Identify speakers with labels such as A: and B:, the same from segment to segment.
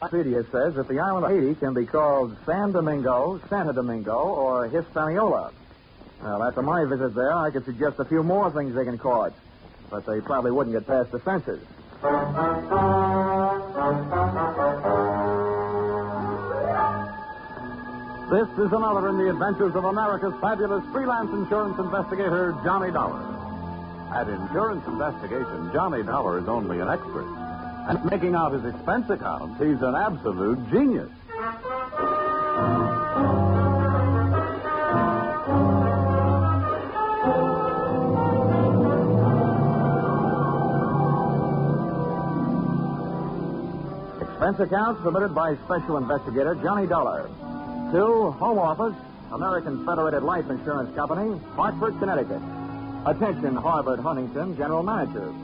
A: Wikipedia says that the island of Haiti can be called San Domingo, Santo Domingo, or Hispaniola. Well, after my visit there, I could suggest a few more things they can call it, but they probably wouldn't get past the censors. This is another in the adventures of America's fabulous freelance insurance investigator, Johnny Dollar. At Insurance Investigation, Johnny Dollar is only an expert. And making out his expense accounts, he's an absolute genius. Expense accounts submitted by Special Investigator Johnny Dollar. To Home Office, American Federated Life Insurance Company, Hartford, Connecticut. Attention, Harvard Huntington, General Manager.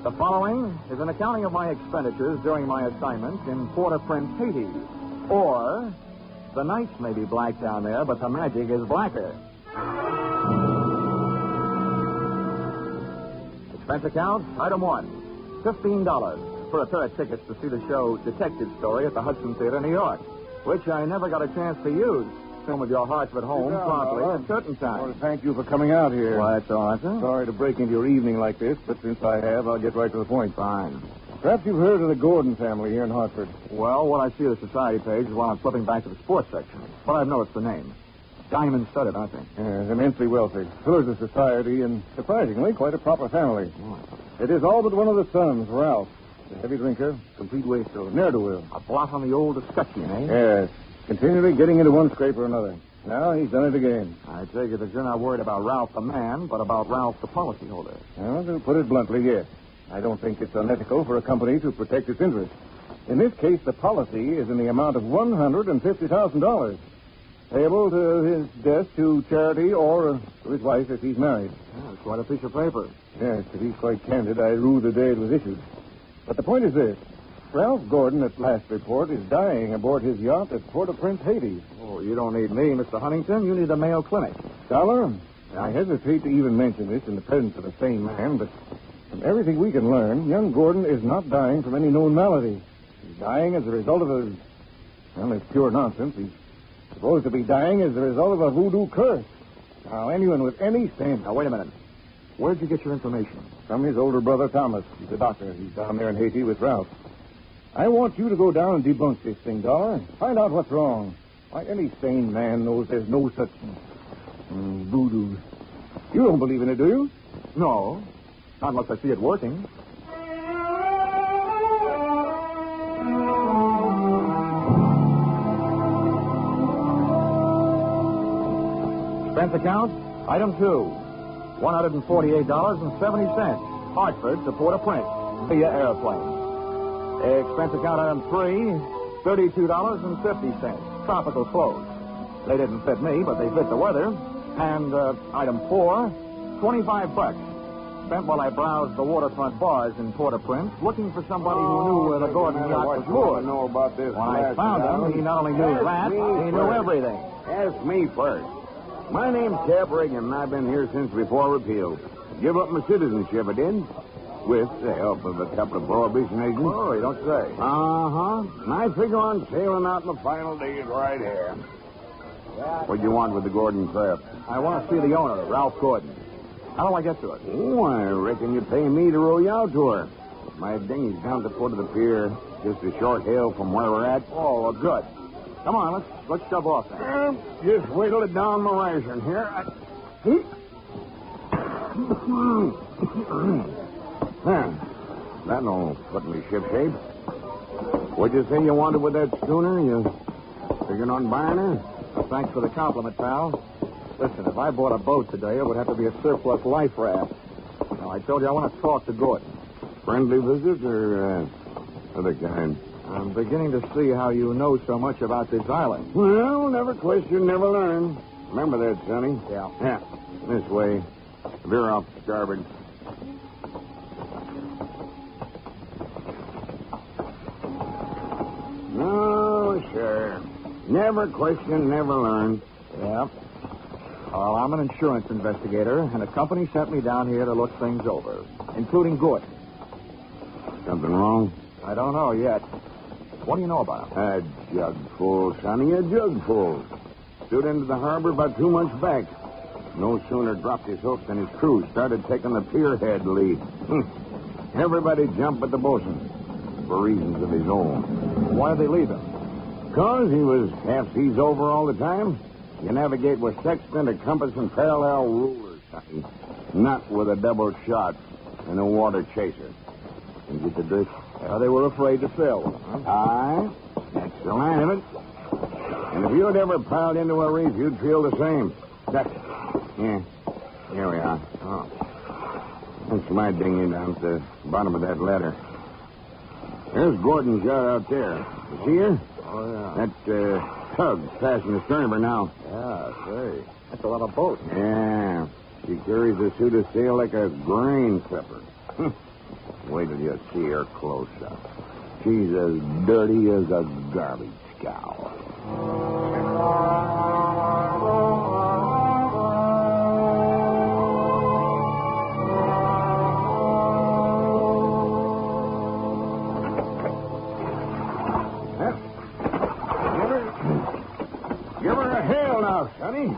A: The following is an accounting of my expenditures during my assignment in Port-au-Prince, Haiti. Or, the nights may be black down there, but the magic is blacker. Expense account, item 1, $15 for a pair of tickets to see the show Detective Story at the Hudson Theater, New York, which I never got a chance to use. Film with your hearts at home promptly at a certain time.
B: I want to thank you for coming out here.
A: Well, that's all right, sir.
B: Sorry to break into your evening like this, but since I have, I'll get right to the point.
A: Fine.
B: Perhaps you've heard of the Gordon family here in Hartford.
A: Well, what I see of the society page is while I'm flipping back to the sports section. But I've noticed the name. Diamond-studded, aren't they?
B: Yes, immensely wealthy. Pillars of society and, surprisingly, quite a proper family. It is all but one of the sons, Ralph. A heavy drinker, complete wastrel, ne'er-do-well.
A: A blot on the old escutcheon, eh?
B: Yes. Continually getting into one scrape or another. Now he's done it again.
A: I take it that you're not worried about Ralph the man, but about Ralph the policyholder.
B: Well, to put it bluntly, yes. I don't think it's unethical for a company to protect its interests. In this case, the policy is in the amount of $150,000, payable to his death to charity or to his wife if he's married.
A: Yeah, it's quite a piece of paper.
B: Yes, to be quite candid, I rue the day it was issued. But the point is this. Ralph Gordon, at last report, is dying aboard his yacht at Port-au-Prince, Haiti.
A: Oh, you don't need me, Mr. Huntington. You need the Mayo Clinic.
B: Dollar, I hesitate to even mention this in the presence of a sane man, but from everything we can learn, young Gordon is not dying from any known malady. He's dying as a result of a... Well, it's pure nonsense. He's supposed to be dying as a result of a voodoo curse. Now, anyone with any sense...
A: Now, wait a minute. Where'd you get your information?
B: From his older brother, Thomas. He's a doctor. He's down there in Haiti with Ralph. I want you to go down and debunk this thing, Dollar. Find out what's wrong. Why, any sane man knows there's no such voodoo. You don't believe in it, do you?
A: No. Not unless I see it working. Expense account, item 2, $148.70. Hartford to Port-au-Prince via airplane. Expense account item 3, $32.50. Tropical clothes. They didn't fit me, but they fit the weather. And item 4, $25. Spent while I browsed the waterfront bars in Port-au-Prince, looking for somebody who knew where the Gordon yacht was moored.
B: Know about this?
A: When I found him, he not only knew that, he knew everything.
C: Ask me first. My name's Cap Reagan, and I've been here since before repeal. Give up my citizenship, I did. With the help of a couple of prohibition agents.
A: Oh, you don't say.
C: Uh-huh. And I figure on sailing out in the final days right here. What do you want with the Gordon craft?
A: I want to see the owner, Ralph Gordon. How do I get to it?
C: Oh, I reckon you'd pay me to row you out to her. My dinghy's down at the foot of the pier, just a short hill from where we're at.
A: Oh, well, good. Come on, let's shove off then.
C: Just wiggle it down my ration here. That'll put me ship shape. What'd you say you wanted with that schooner? You figuring on buying her?
A: Well, thanks for the compliment, pal. Listen, if I bought a boat today, it would have to be a surplus life raft. Now, I told you I want to talk to Gordon.
C: Friendly visit or other kind?
A: I'm beginning to see how you know so much about this island.
C: Well, never question, never learn. Remember that, Sonny?
A: Yeah.
C: Yeah. This way. Veer off starboard. No, sure. Never question, never learn.
A: Yeah. Well, I'm an insurance investigator, and the company sent me down here to look things over, including Gordon.
C: Something wrong?
A: I don't know yet. What do you know about him?
C: A jug full, Sonny, a jug full. Stood into the harbor about 2 months back. No sooner dropped his hook than his crew started taking the pierhead lead. Everybody jumped but the bosun, for reasons of his own.
A: Why did they leave him?
C: 'Cause he was half seas over all the time. You navigate with sextant, a compass, and parallel rulers, Sonny. Not with a double shot and a water chaser. You get the drift?
A: They were afraid to sail with him, huh?
C: Aye, that's the line of it. And if you'd ever piled into a reef, you'd feel the same. Yeah, here we are.
A: Oh.
C: That's my dinghy down at the bottom of that ladder. There's Gordon's yacht out there. You see her?
A: Oh, yeah.
C: That tug's passing the stern of her now.
A: Yeah, say. That's a lot of boats.
C: Yeah. She carries a suit of sail like a grain clipper. Wait till you see her close up. She's as dirty as a garbage scow. Give her a hail now, Sonny.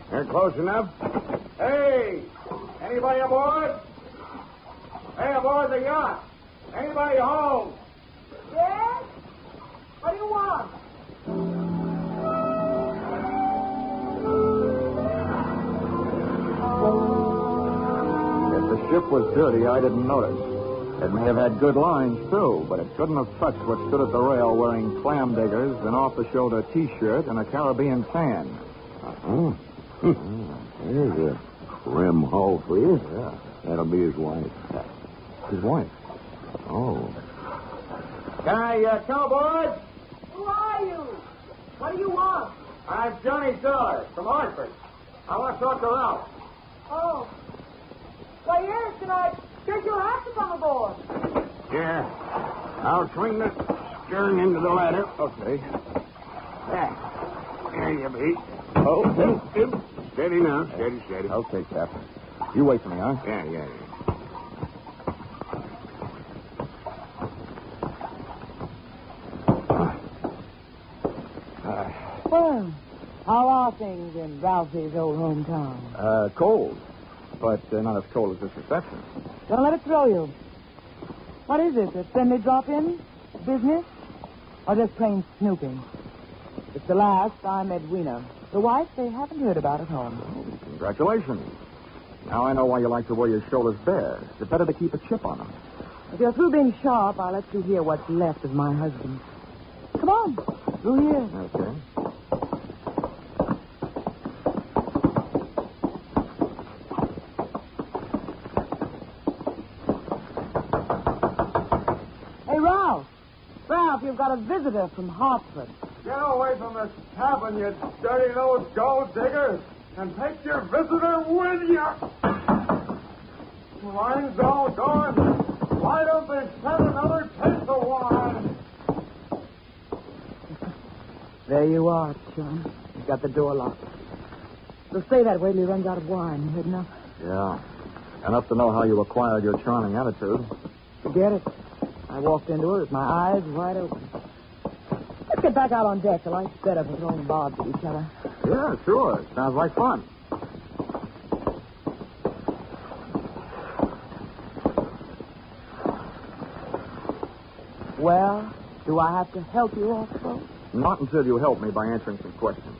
C: They're close enough.
B: Hey! Anybody aboard? Hey, aboard the yacht. Anybody home?
D: Yes? What do you want?
A: If the ship was dirty, I didn't notice. It may have had good lines, too, but it couldn't have touched what stood at the rail wearing clam diggers, an off-the-shoulder T-shirt, and a Caribbean tan.
C: There's a rim hull for you.
A: Yeah.
C: That'll be his wife.
A: His wife. Oh.
B: Can I come aboard?
D: Who are you? What do you want?
B: I'm Johnny Dollar from Hartford. I want to talk to Ralph.
D: Oh. Why, yes, and I guess you'll have to come aboard.
C: Yeah. I'll swing the stern into the ladder.
A: Okay.
C: There you be.
A: Oh.
C: Steady now. Steady.
A: Okay, Captain. You wait for me, huh?
C: Yeah.
D: Well, how are things in Ralphie's old hometown?
A: Cold. But not as cold as this reception.
D: Don't let it throw you. What is it? A friendly drop-in? Business? Or just plain snooping? It's the last I'm Edwina. The wife they haven't heard about at home.
A: Oh, congratulations. Now I know why you like to wear your shoulders bare. It's better to keep a chip on them.
D: If you're through being sharp, I'll let you hear what's left of my husband. Come on. Through here.
A: Okay.
D: Hey, Ralph. Ralph, you've got a visitor from Hartford.
B: Get away from this cabin, you dirty old gold digger, and take your visitor with you. Wine's all gone. Why don't they send another taste of wine?
D: There you are, John. You've got the door locked. It'll stay that way till he runs out of wine. You heard enough?
A: Yeah. Enough to know how you acquired your charming attitude.
D: Forget it. I walked into her with my eyes wide open. Let's get back out on deck. The light's better for throwing bobs at each other.
A: Yeah, sure. Sounds like fun.
D: Well, do I have to help you off the boat?
A: Not until you help me by answering some questions.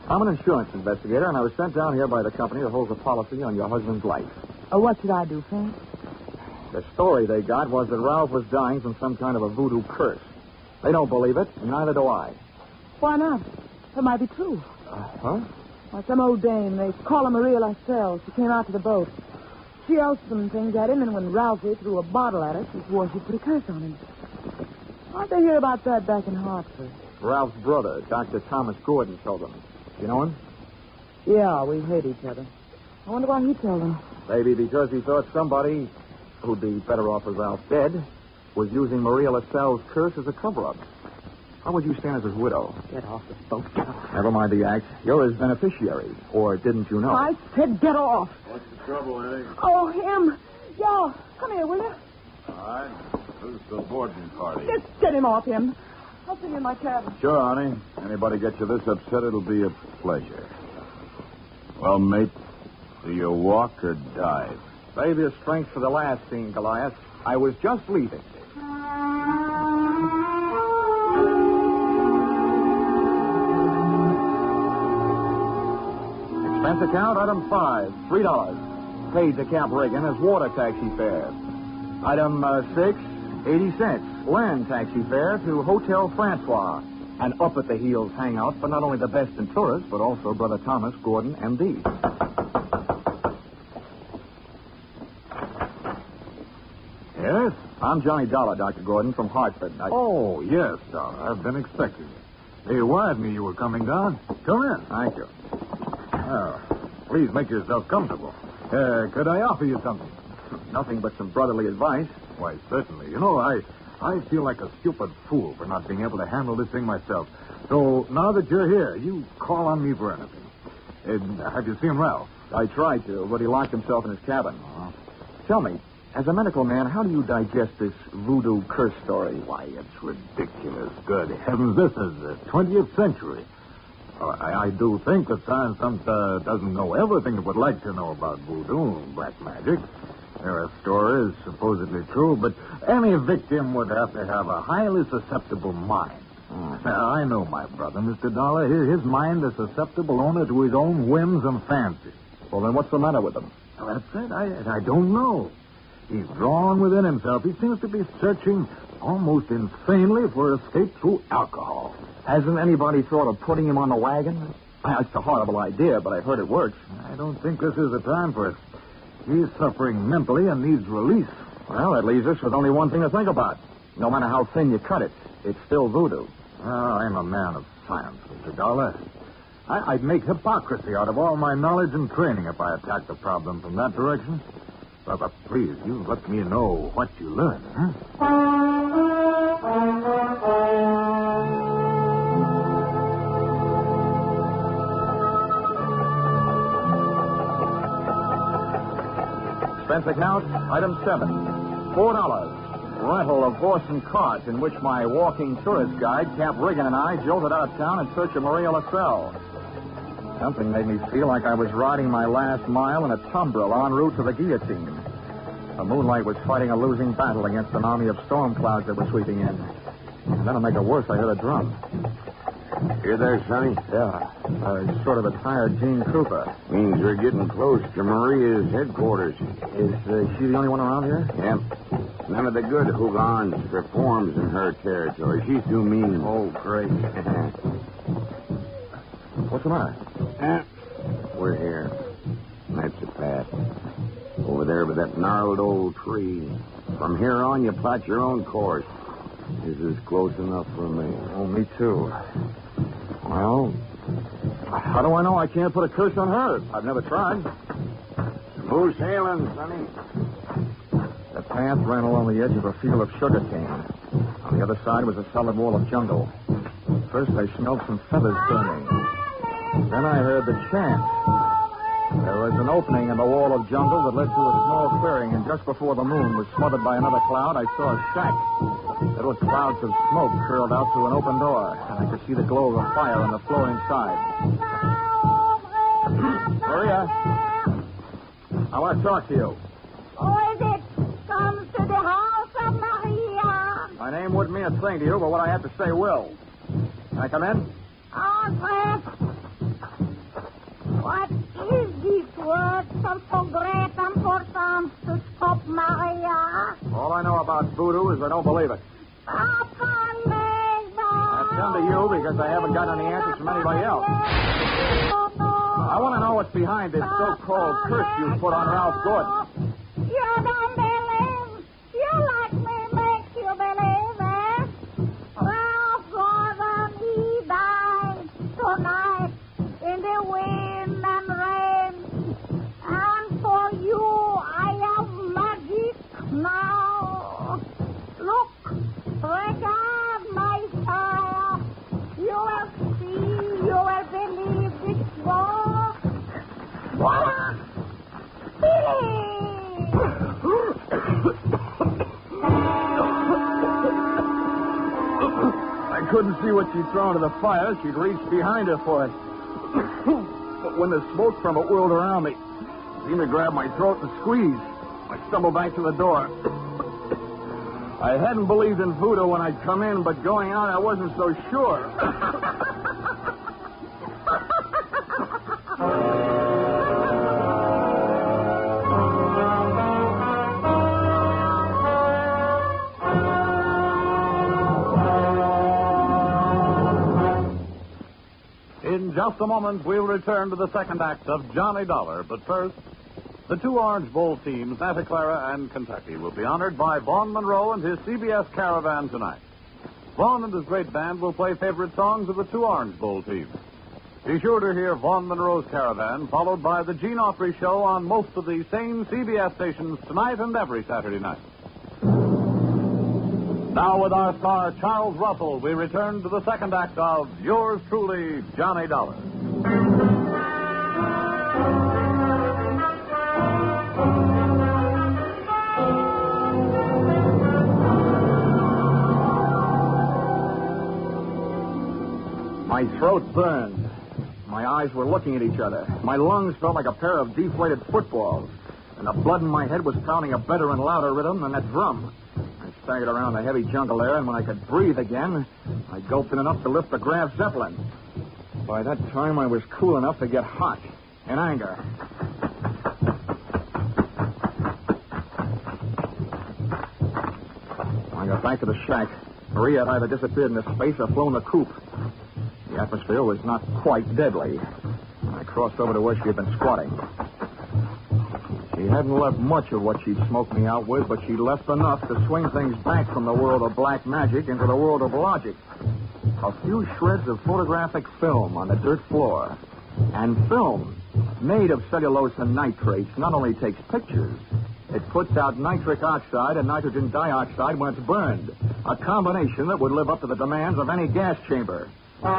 A: I'm an insurance investigator, and I was sent down here by the company that holds a policy on your husband's life.
D: Oh, what should I do, Frank?
A: The story they got was that Ralph was dying from some kind of a voodoo curse. They don't believe it, and neither do I.
D: Why not? That might be true.
A: Huh?
D: Well, some old dame, they call her Maria Lascelles. She came out to the boat. She yelled some things at him, and when Ralphie threw a bottle at her, she swore she'd put a curse on him. How'd they hear about that back in Hartford?
A: Ralph's brother, Dr. Thomas Gordon, told them. You know him?
D: Yeah, we hate each other. I wonder why he told them.
A: Maybe because he thought somebody, who'd be better off with Ralph dead, was using Maria Lascelles' curse as a cover-up. How would you stand as his widow?
D: Get off the boat.
A: Never mind the act. You're his beneficiary. Or didn't you know?
D: I said get off.
C: What's the trouble, Eddie?
D: Oh, him. Yo, come here, will you?
C: All right. Who's the boarding party?
D: Just get him off him. I'll see you in my cabin.
C: Sure, honey. Anybody gets you this upset, it'll be a pleasure. Well, mate, do you walk or dive?
A: Save your strength for the last scene, Goliath. I was just leaving. Expense account, item 5, $3. Paid to Cap Reagan as water taxi fare. Item 6, 80 cents. Land taxi fare to Hotel Francois. An up-at-the-heels hangout for not only the best in tourists, but also Brother Thomas Gordon, M.D.
C: Yes?
A: I'm Johnny Dollar, Dr. Gordon, from Hartford.
C: Oh, yes, Dollar. I've been expecting you. They wired me you were coming down. Come in.
A: Thank you.
C: Oh, please make yourself comfortable. Could I offer you something?
A: Nothing but some brotherly advice.
C: Why, certainly. You know, I feel like a stupid fool for not being able to handle this thing myself. So now that you're here, you call on me for anything. Have you seen Ralph?
A: I tried to, but he locked himself in his cabin. Tell me, as a medical man, how do you digest this voodoo curse story?
C: Why, it's ridiculous. Good heavens, this is the 20th century. I do think that science doesn't know everything it would like to know about voodoo and black magic. There are stories supposedly true, but any victim would have to have a highly susceptible mind. Now, I know my brother, Mr. Dollar. His mind is susceptible only to his own whims and fancies.
A: Well, then what's the matter with him?
C: Well, that's it. I don't know. He's drawn within himself. He seems to be searching almost insanely for escape through alcohol.
A: Hasn't anybody thought of putting him on the wagon? It's a horrible idea, but I've heard it works.
C: I don't think this is the time for it. He's suffering mentally and needs release.
A: Well, that leaves us with only one thing to think about. No matter how thin you cut it, it's still voodoo.
C: I'm a man of science, Mr. Dollar. I'd make hypocrisy out of all my knowledge and training if I attacked the problem from that direction. But please, you let me know what you learn, huh?
A: Expense account, item 7, $4. Rental of horse and cart in which my walking tourist guide, Cap Reagan, and I jolted out of town in search of Maria LaSalle. Something made me feel like I was riding my last mile in a tumbril en route to the guillotine. The moonlight was fighting a losing battle against an army of storm clouds that were sweeping in. And then to make it worse, I heard a drum.
C: You there, Sonny?
A: Yeah, sort of a tired Gene Cooper.
C: Means we're getting close to Maria's headquarters.
A: Is she the only one around here?
C: Yep. None of the good hoogans performs in her territory. She's too mean.
A: Oh, great. What's the matter?
C: We're here. That's the path. Over there by that gnarled old tree. From here on, you plot your own course. This is close enough for me.
A: Oh, me too. Well, how do I know I can't put a curse on her? I've never tried.
C: Smooth sailing, Sonny.
A: The path ran along the edge of a field of sugar cane. On the other side was a solid wall of jungle. First, I smelled some feathers burning. Then I heard the chant. There was an opening in the wall of jungle that led to a small clearing, and just before the moon was smothered by another cloud, I saw a shack. Little clouds of smoke curled out through an open door, and I could see the glow of a fire on the floor inside. Maria, I want to talk to you.
E: Who is it? Comes to the house of Maria.
A: My name wouldn't mean a thing to you, but what I have to say will. Can I come in?
E: Andres, what is this word of so great importance to stop Maria?
A: All I know about voodoo is I don't believe it. I've come to you because I haven't got any answers from anybody else. I want to know what's behind this so-called curse you put on Ralph Gordon.
E: You don't believe? You let me make you believe, eh? Ralph Gordon, he died tonight in the wind and rain. And for you, I have magic now. Look, regard my fire. You will see, you will believe this book. Voila!
A: couldn't see what she'd thrown to the fire, she'd reach behind her for it. But when the smoke from it whirled around me, it seemed to grab my throat and squeeze. I stumbled back to the door. I hadn't believed in voodoo when I'd come in, but going out, I wasn't so sure.
F: In just a moment, we'll return to the second act of Johnny Dollar. But first, the two Orange Bowl teams, Santa Clara and Kentucky, will be honored by Vaughn Monroe and his CBS Caravan tonight. Vaughn and his great band will play favorite songs of the two Orange Bowl teams. Be sure to hear Vaughn Monroe's Caravan, followed by the Gene Autry Show on most of the same CBS stations tonight and every Saturday night. Now, with our star, Charles Russell, we return to the second act of Yours Truly, Johnny Dollar.
A: My throat burned. My eyes were looking at each other. My lungs felt like a pair of deflated footballs. And the blood in my head was pounding a better and louder rhythm than that drum. I staggered around the heavy jungle air, and when I could breathe again, I gulped in enough to lift the Graf Zeppelin. By that time, I was cool enough to get hot in anger. When I got back to the shack, Maria had either disappeared into space or flown the coop. The atmosphere was not quite deadly. I crossed over to where she had been squatting. She hadn't left much of what she'd smoked me out with, but she left enough to swing things back from the world of black magic into the world of logic. A few shreds of photographic film on the dirt floor. And film, made of cellulose and nitrates, not only takes pictures, it puts out nitric oxide and nitrogen dioxide when it's burned. A combination that would live up to the demands of any gas chamber. The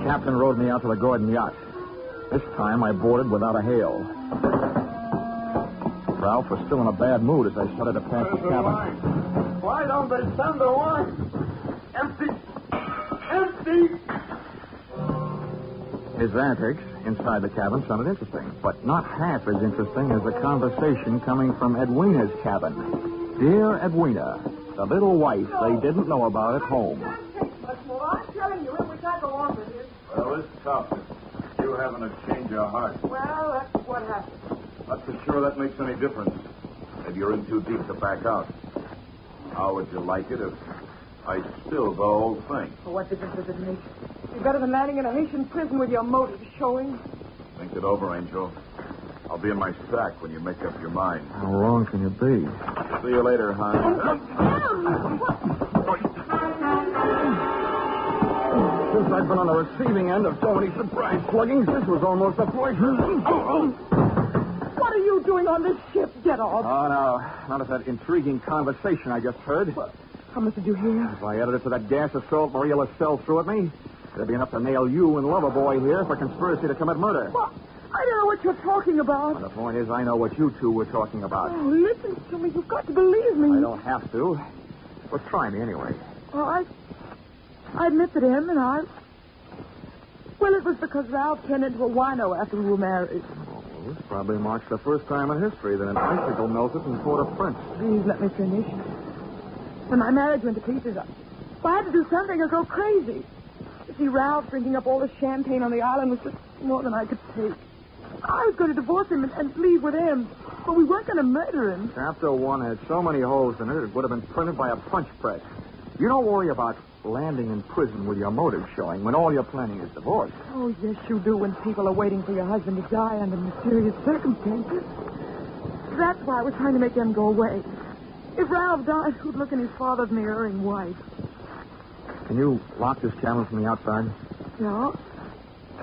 A: captain rowed me out to the Gordon yacht. This time I boarded without a hail. Ralph was still in a bad mood as I started to pass the cabin.
C: Why don't they send the wine? Empty! Empty!
A: His antics inside the cabin sounded interesting, but not half as interesting as the conversation coming from Edwina's cabin. Dear Edwina, the little wife they didn't know about at home.
D: I'm telling you, if we can't go on with this.
C: Well, it's tough. You having a change of heart.
D: Well, that's what happened.
C: Not so sure that makes any difference. Maybe you're in too deep to back out. How would you like it if I spilled the whole thing?
D: For what difference does it make? You're better than landing in a Haitian prison with your motives showing.
C: Think it over, Angel. I'll be in my sack when you make up your mind.
A: How wrong can you be?
C: See you later, hon.
A: Since I've been on the receiving end of so many surprise sluggings, this was almost a poison.
D: What are you doing on this ship? Get off.
A: Oh, no. Not of that intriguing conversation I just heard.
D: How much did you hear?
A: If I added it to that gas assault Maria LaSalle threw at me, there'd be enough to nail you and Loverboy here for conspiracy to commit murder.
D: Well, I don't know what you're talking about.
A: And the point is, I know what you two were talking about.
D: Oh, listen to me. You've got to believe me.
A: I don't have to. But try me anyway.
D: Oh, I admit to him, and I... Well, it was because Ralph turned into a wino after we were married.
A: This probably marks the first time in history that an icicle melted in Port-au-Prince.
D: Please let me finish. When my marriage went to pieces, I had to do something or go crazy. You see, Ralph drinking up all the champagne on the island was just more than I could take. I was going to divorce him and leave with him, but we weren't going to murder him.
A: Chapter 1 had so many holes in it would have been printed by a punch press. You don't worry about landing in prison with your motive showing when all you're planning is divorce.
D: Oh, yes, you do when people are waiting for your husband to die under mysterious circumstances. That's why I was trying to make them go away. If Ralph died, who'd look in his father's mirror and wife?
A: Can you lock this cabin from the outside?
D: No.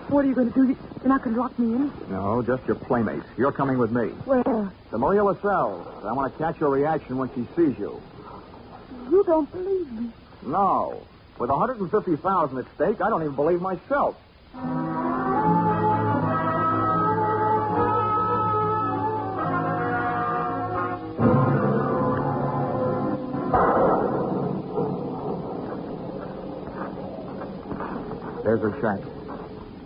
D: What are you going to do? You're not going to lock me in?
A: No, just your playmate. You're coming with me.
D: Where?
A: To Maria LaSalle. I want to catch your reaction when she sees you.
D: You don't believe me.
A: No. With $150,000 at stake, I don't even believe myself. There's her shack.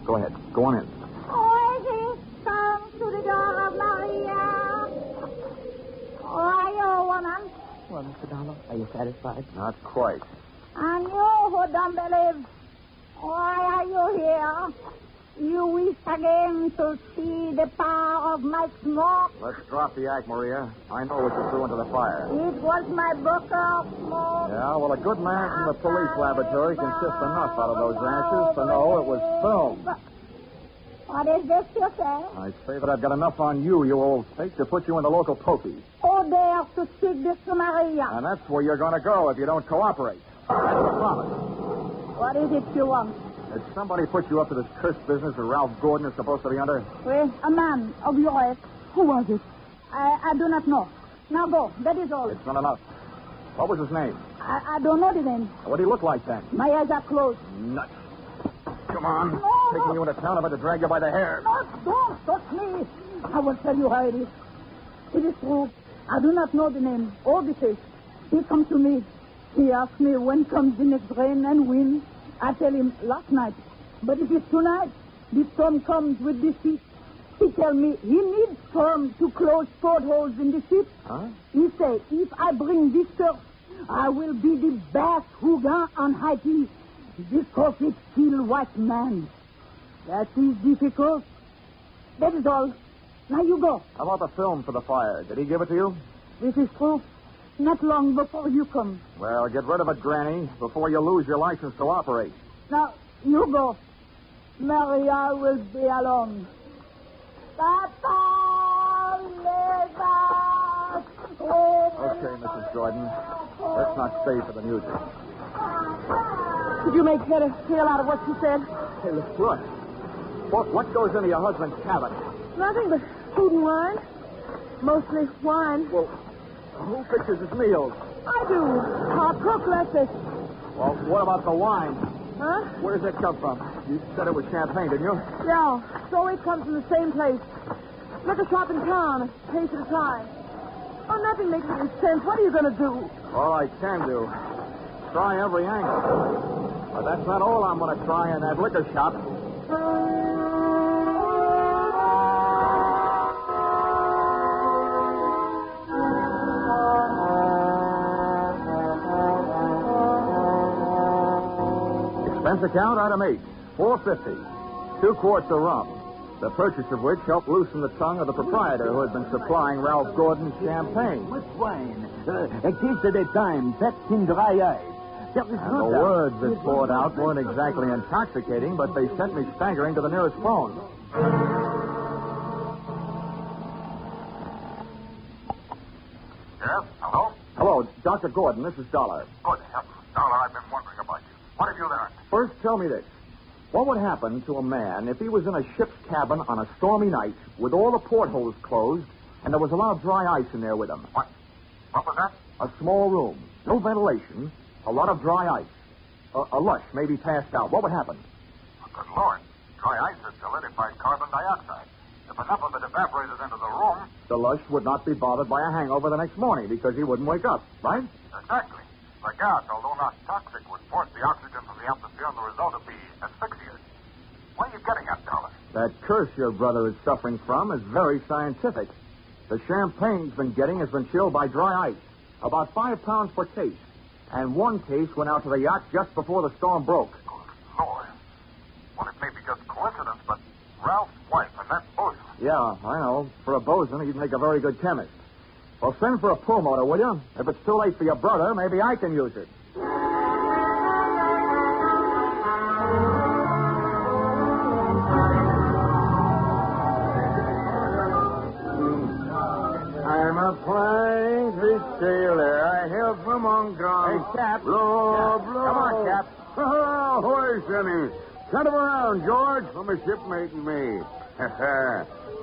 A: Go ahead. Go on in.
E: Oasis, come to the door of Maria. Oh, are you, woman?
D: Well, Mr. Dollar, are you satisfied?
A: Not quite.
E: And you who don't believe, why are you here? You wish again to see the power of my smoke?
A: Let's drop the act, Maria. I know what you threw into the fire.
E: It was my booker of smoke.
A: Yeah, well, a good man from the police laboratory can sift enough out of those ashes to know it was film.
E: What is this you say?
A: I say that I've got enough on you, you old fake, to put you in the local pokey.
E: Who dares to speak this to Maria?
A: And that's where you're going to go if you don't cooperate. That's a promise.
E: What is it you want?
A: Did somebody put you up to this cursed business that Ralph Gordon is supposed to be under?
E: Well, a man of your age.
D: Who was it?
E: I do not know. Now go. That is all.
A: It's not enough. What was his name?
E: I don't know the name.
A: What did he look like then?
E: My eyes are closed.
A: Nuts. Come on.
E: No,
A: Taking
E: no.
A: you into town, I'm about to drag you by the hair.
E: No, don't touch me. I will tell you how it is. It is true. I do not know the name or the face. He comes to me. He asks me when comes the next rain and wind. I tell him last night. But it is tonight. The storm comes with the sea. He tells me he needs storm to close portholes in the ship.
A: Huh?
E: He say, if I bring this surf, I will be the best Hugan on Haiti. Because it kill white man. That is difficult. That is all. Now you go.
A: How about the film for the fire? Did he give it to you?
E: This is true. Not long before you come.
A: Well, get rid of it, Granny, before you lose your license to operate.
E: Now, you go. Maria will be alone. Papa, never.
A: Okay, Mrs. Jordan. Let's not stay for the music.
D: Did you make head or tail out of what she said?
A: Hey, look. What goes into your husband's cabin?
D: Nothing but food and wine. Mostly wine.
A: Well, who fixes his meals?
D: I do. Our cook left us.
A: Well, what about the wine?
D: Huh?
A: Where does that come from? You said it was champagne, didn't you?
D: Yeah. So it comes from the same place. Liquor shop in town. A case at a time. Oh, nothing makes any sense. What are you going to do?
A: All I can do. Try every angle. But that's not all I'm going to try in that liquor shop. Expense account, item 8, $4.50. 2 quarts of rum. The purchase of which helped loosen the tongue of the proprietor who had been supplying Ralph Gordon's champagne.
G: Much wine. A case at a time. Packed in dry ice. There is
A: And
G: no
A: the
G: doubt.
A: words that poured out weren't exactly intoxicating, but they sent me staggering to the nearest phone.
H: Yes? Hello?
A: Hello, Dr. Gordon. This is Dollar.
H: Good heavens. Dollar, I've been wondering about you. What have you learned?
A: First, tell me this. What would happen to a man if he was in a ship's cabin on a stormy night with all the portholes closed and there was a lot of dry ice in there with him?
H: What? What was that?
A: A small room, no ventilation, a lot of dry ice. A lush, maybe passed out. What would happen?
H: Oh, good Lord. Dry ice is solidified carbon dioxide. If enough of it evaporated into the room...
A: The lush would not be bothered by a hangover the next morning because he wouldn't wake up, right?
H: Exactly. The gas, although not toxic, would force the oxygen from the atmosphere, and the result would be asphyxia. What are you getting at, Dollar?
A: That curse your brother is suffering from is very scientific. The champagne's been getting has been chilled by dry ice, about 5 pounds per case. And 1 case went out to the yacht just before the storm broke.
H: Good Lord. Well, it may be just coincidence, but Ralph's wife and that bosun.
A: Yeah, I know. For a bosun, he'd make a very good chemist. Well, send for a pulmotor, will you? If it's too late for your brother, maybe I can use it.
C: I'm a flying fish sailor. I hail from Hong Kong.
A: Hey, Cap.
C: Blow,
A: Yeah.
C: blow.
A: Come on, Cap.
C: Oh, where's Sonny? Send him around, George, from a shipmate and me.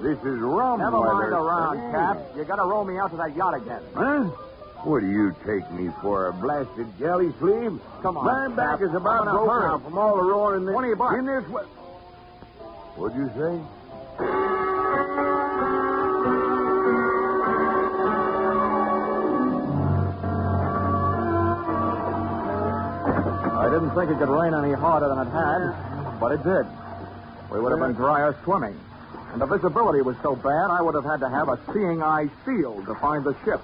C: This is rum
A: Never mind
C: weather,
A: around,
C: Sonny.
A: Cap. You gotta row me out to that yacht again.
C: Huh? What do you take me for, a blasted galley sleeve?
A: Come on,
C: My back
A: Cap.
C: is about
A: I'm in a
C: broke
A: hurry.
C: now from all the roaring.
A: $20.
C: In this... What'd you say?
A: I didn't think it could rain any harder than it had. but it did. We would have been drier swimming. And the visibility was so bad, I would have had to have a seeing eye seal to find the ship.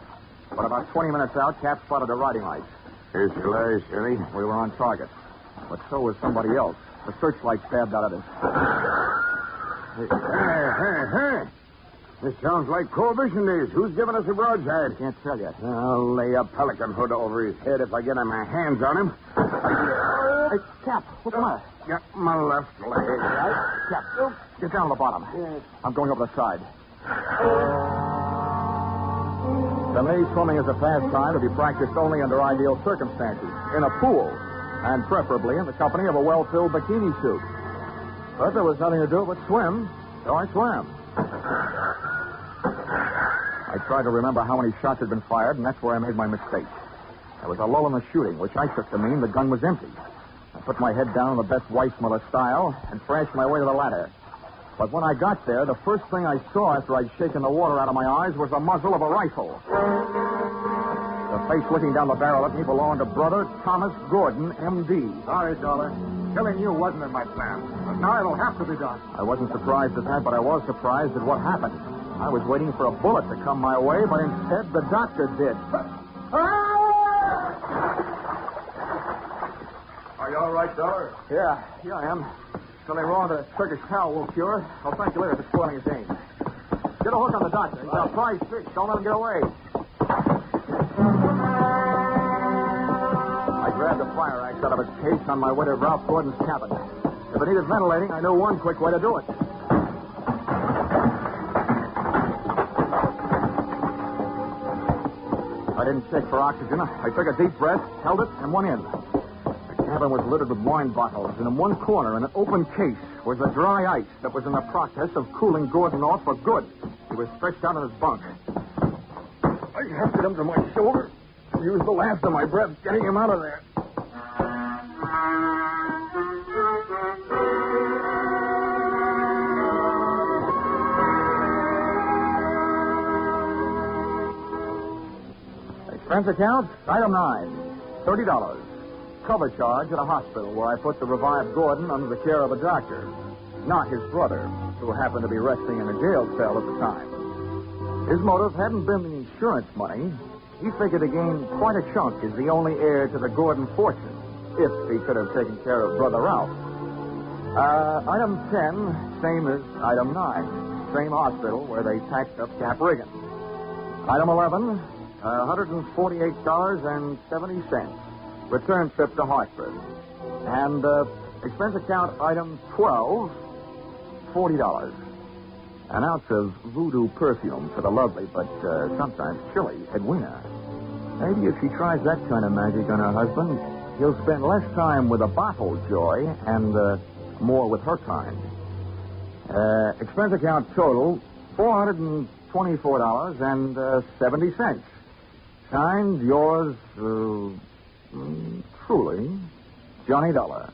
A: But about 20 minutes out, Cap spotted the riding lights.
C: Here's your lies, Johnny.
A: We were on target. But so was somebody else. The searchlight stabbed out at us.
C: Hey. This sounds like Prohibition days. Who's giving us a broadside?
A: Can't tell you.
C: I'll lay a pelican hood over his head if I get my hands on him.
A: Hey, Cap, what's the matter?
C: Got my left leg.
A: Cap, get down to the bottom.
C: Yes.
A: I'm going over the side. To me, swimming is a pastime to be practiced only under ideal circumstances. In a pool, and preferably in the company of a well-filled bikini suit. But there was nothing to do but swim, so I swam. I tried to remember how many shots had been fired, and that's where I made my mistake. There was a lull in the shooting, which I took to mean the gun was empty. I put my head down in the best Weissmuller style and thrashed my way to the ladder. But when I got there, the first thing I saw after I'd shaken the water out of my eyes was the muzzle of a rifle. The face looking down the barrel at me belonged to Brother Thomas Gordon, M.D.
B: Sorry, Dollar. Killing you wasn't in my plan. But now it'll have to be done.
A: I wasn't surprised at that, but I was surprised at what happened. I was waiting for a bullet to come my way, but instead the doctor did.
B: Are you all right, Dollar?
A: Yeah, here I am. Something wrong with the Turkish towel will cure. I'll thank you later for spoiling his game. Get a hook on the doctor. He's got a prize fish. Don't let him get away. I grabbed the fire axe out of its case on my way to Ralph Gordon's cabin. If it needed ventilating, I knew one quick way to do it. I didn't check for oxygen. I took a deep breath, held it, and went in. The cabin was littered with wine bottles, and in one corner, in an open case, was the dry ice that was in the process of cooling Gordon off for good. He was stretched out on his bunk. I hefted him to my shoulder and used the last of my breath getting him out of there. Expense account, item 9, $30. Cover charge at a hospital where I put the revived Gordon under the care of a doctor, not his brother, who happened to be resting in a jail cell at the time. His motive hadn't been the insurance money. He figured to gain quite a chunk as the only heir to the Gordon fortune, if he could have taken care of Brother Ralph. Item 10, same as item 9. Same hospital where they packed up Cap Riggin. Item 11, $148.70. Return trip to Hartford. And expense account item 12, $40. An ounce of voodoo perfume for the lovely but sometimes chilly Edwina. Maybe if she tries that kind of magic on her husband, he'll spend less time with a bottle joy and more with her kind. Expense account total, $424.70. Signed, yours, truly, Johnny Dollar.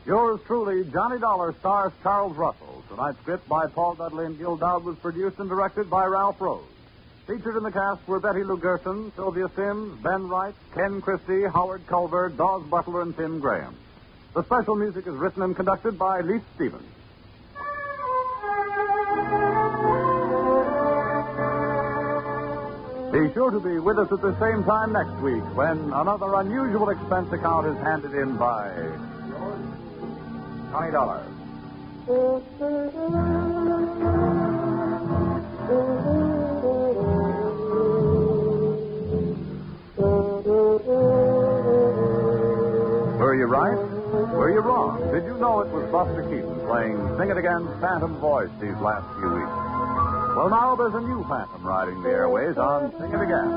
F: Yours truly, Johnny Dollar, stars Charles Russell. Tonight's script by Paul Dudley and Gil Dowd was produced and directed by Ralph Rose. Featured in the cast were Betty Lou Gerson, Sylvia Sims, Ben Wright, Ken Christie, Howard Culver, Dawes Butler, and Tim Graham. The special music is written and conducted by Leif Stevens. Be sure to be with us at the same time next week when another unusual expense account is handed in by
A: Johnny Dollar.
F: Were you right? Were you wrong? Did you know it was Buster Keaton playing Sing It Again's Phantom voice these last few weeks? Well, now there's a new Phantom riding the airways on Sing It Again.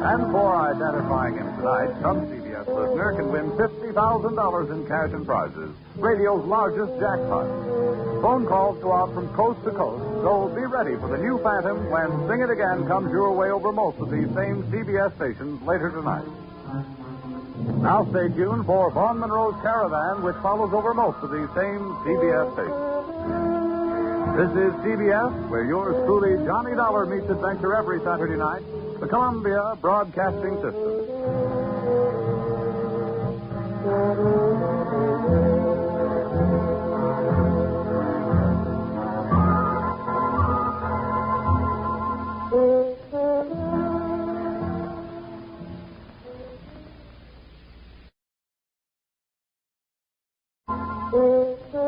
F: And for identifying him tonight, some CBS listener can win $50,000 in cash and prizes, radio's largest jackpot. Phone calls go out from coast to coast, so be ready for the new Phantom when Sing It Again comes your way over most of these same CBS stations later tonight. Now stay tuned for Vaughn Monroe's Caravan, which follows over most of these same CBS stations. This is CBS, where yours truly, Johnny Dollar, meets adventure every Saturday night. The Columbia Broadcasting System.
I: Mm-hmm.